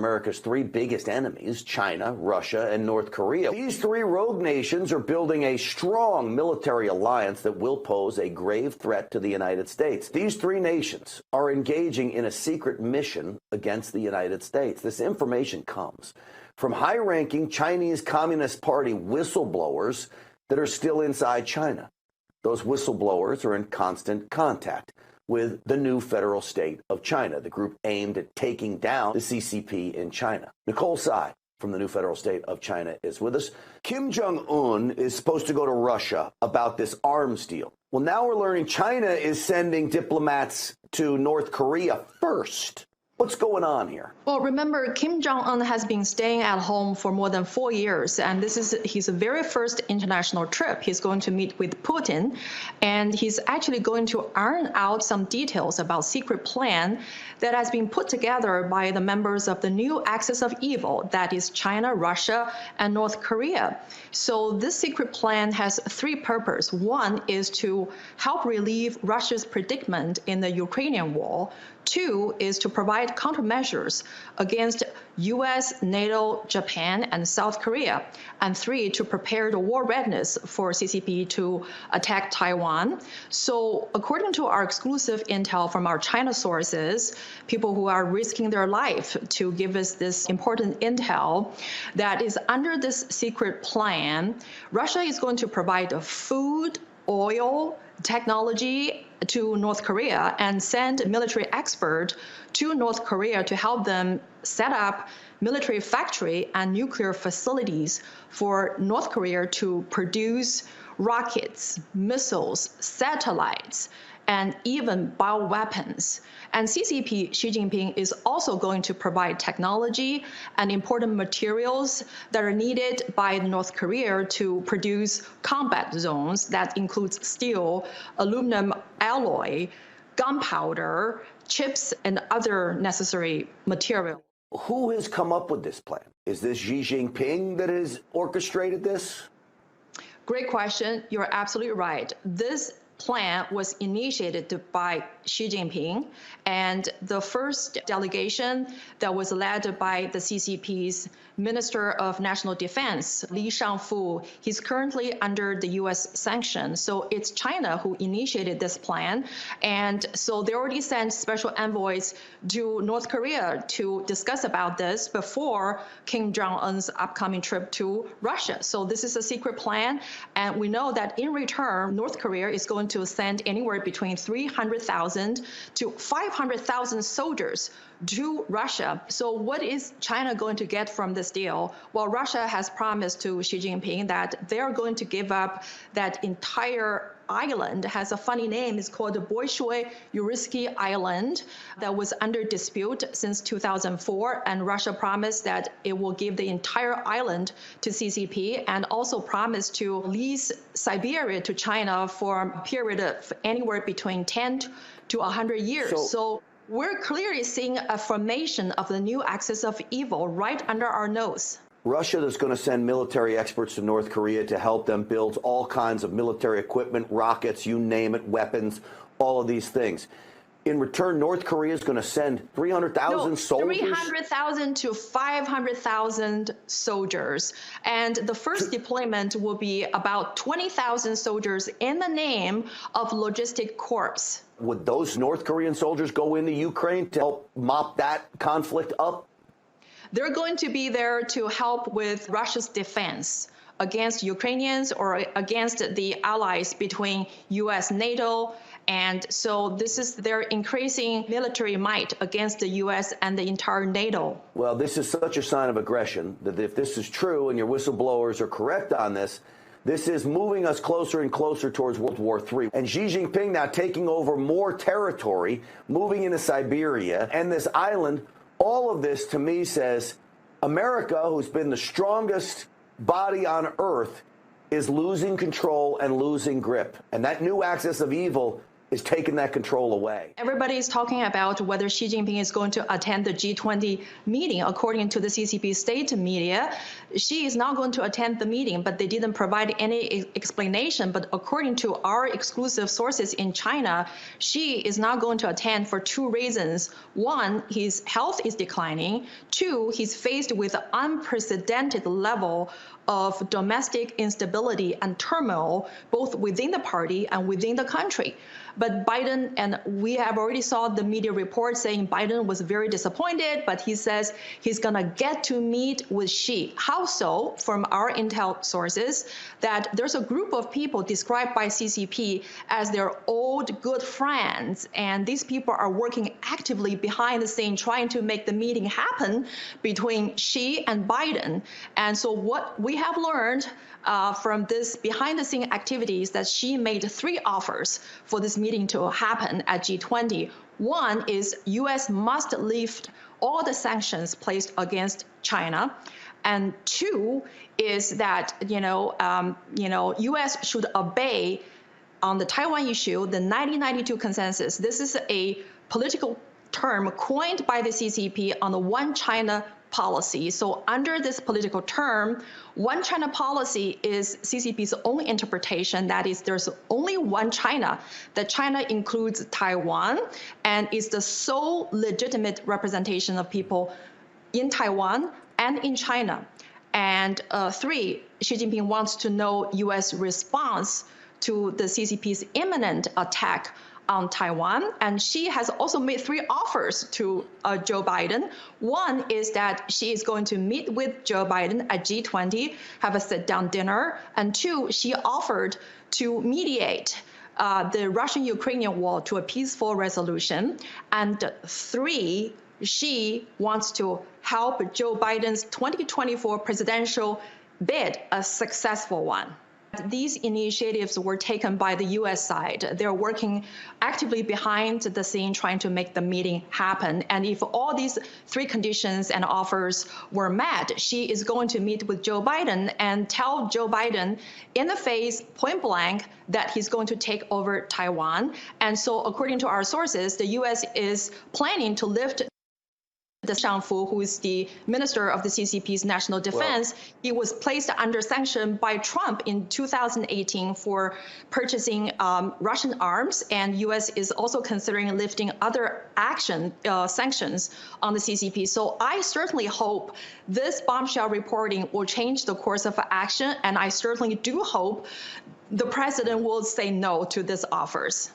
America's three biggest enemies, China, Russia, and North Korea. These three rogue nations are building a strong military alliance that will pose a grave threat to the United States. These three nations are engaging in a secret mission against the United States. This information comes from high-ranking Chinese Communist Party whistleblowers that are still inside China. Those whistleblowers are in constant contact with the new federal state of China, the group aimed at taking down the CCP in China. Nicole Tsai from the new federal state of China is with us. Kim Jong-un is supposed to go to Russia about this arms deal. Well, now we're learning China is sending diplomats to North Korea first. What's going on here? Well, remember, Kim Jong-un has been staying at home for more than 4 years, and this is his very first international trip. He's going to meet with Putin, and he's actually going to iron out some details about secret plan that has been put together by the members of the new axis of evil, that is China, Russia, and North Korea. So this secret plan has three purposes. One is to help relieve Russia's predicament in the Ukrainian war. Two is to provide countermeasures against U.S., NATO, Japan, and South Korea. And three, to prepare the war readiness for CCP to attack Taiwan. So according to our exclusive intel from our China sources, people who are risking their life to give us this important intel, that is under this secret plan, Russia is going to provide food, oil, technology to North Korea and send military experts to North Korea to help them set up military factory and nuclear facilities for North Korea to produce rockets, missiles, satellites, and even bioweapons. And CCP, Xi Jinping, is also going to provide technology and important materials that are needed by North Korea to produce combat zones that includes steel, aluminum alloy, gunpowder, chips, and other necessary material. Who has come up with this plan? Is this Xi Jinping that has orchestrated this? Great question. You're absolutely right. This plan was initiated by Xi Jinping, and the first delegation that was led by the CCP's Minister of National Defense, Li Shangfu. He's currently under the U.S. sanction. So it's China who initiated this plan. And so they already sent special envoys to North Korea to discuss about this before Kim Jong-un's upcoming trip to Russia. So this is a secret plan. And we know that in return, North Korea is going to send anywhere between 300,000 to 500,000 soldiers to Russia. So what is China going to get from this deal? Well, Russia has promised to Xi Jinping that they're going to give up that entire island. Has a funny name. It's called the Bolshoi-Yursky Island that was under dispute since 2004. And Russia promised that it will give the entire island to CCP and also promised to lease Siberia to China for a period of anywhere between 10 to 100 years. So we're clearly seeing a formation of the new axis of evil right under our nose. Russia is going to send military experts to North Korea to help them build all kinds of military equipment, rockets, you name it, weapons, all of these things. In return, North Korea is going to send 300,000 soldiers? 300,000 to 500,000 soldiers. And the first deployment will be about 20,000 soldiers in the name of Logistic Corps. Would those North Korean soldiers go into Ukraine to help mop that conflict up? They're going to be there to help with Russia's defense against Ukrainians or against the allies between U.S., NATO. And so this is their increasing military might against the U.S. and the entire NATO. Well, this is such a sign of aggression that if this is true and your whistleblowers are correct on this, this is moving us closer and closer towards World War III. And Xi Jinping now taking over more territory, moving into Siberia and this island. All of this, to me, says America, who's been the strongest body on earth, is losing control and losing grip. And that new axis of evil is taking that control away. Everybody is talking about whether Xi Jinping is going to attend the G20 meeting. According to the CCP state media, Xi is not going to attend the meeting, but they didn't provide any explanation. But according to our exclusive sources in China, Xi is not going to attend for two reasons. One, his health is declining. Two, he's faced with an unprecedented level of domestic instability and turmoil, both within the party and within the country. But Biden, and we have already saw the media report saying Biden was very disappointed, but he says he's going to get to meet with Xi. How so? From our intel sources, that there's a group of people described by CCP as their old good friends, and these people are working actively behind the scene trying to make the meeting happen between Xi and Biden. And so what we have learned from this behind-the-scene activities that Xi made three offers for this meeting to happen at G20. One is U.S. must lift all the sanctions placed against China, and two is that U.S. should obey on the Taiwan issue the 1992 consensus. This is a political term coined by the CCP on the One China policy. So under this political term, One China policy is CCP's own interpretation. That is, there's only one China. That China includes Taiwan and is the sole legitimate representation of people in Taiwan and in China. And three, Xi Jinping wants to know U.S. response to the CCP's imminent attack on Taiwan. And Xi has also made three offers to Joe Biden. One is that Xi is going to meet with Joe Biden at G20, have a sit-down dinner. And two, Xi offered to mediate the Russian-Ukrainian war to a peaceful resolution. And three, Xi wants to help Joe Biden's 2024 presidential bid a successful one. These initiatives were taken by the U.S. side. They're working actively behind the scene trying to make the meeting happen. And if all these three conditions and offers were met, Xi is going to meet with Joe Biden and tell Joe Biden in the face, point blank, that he's going to take over Taiwan. And so according to our sources, the U.S. is planning to lift the Shangfu, who is the minister of the CCP's national defense. He was placed under sanction by Trump in 2018 for purchasing Russian arms, and U.S. is also considering lifting other sanctions on the CCP. So I certainly hope this bombshell reporting will change the course of action, and I certainly do hope the president will say no to these offers.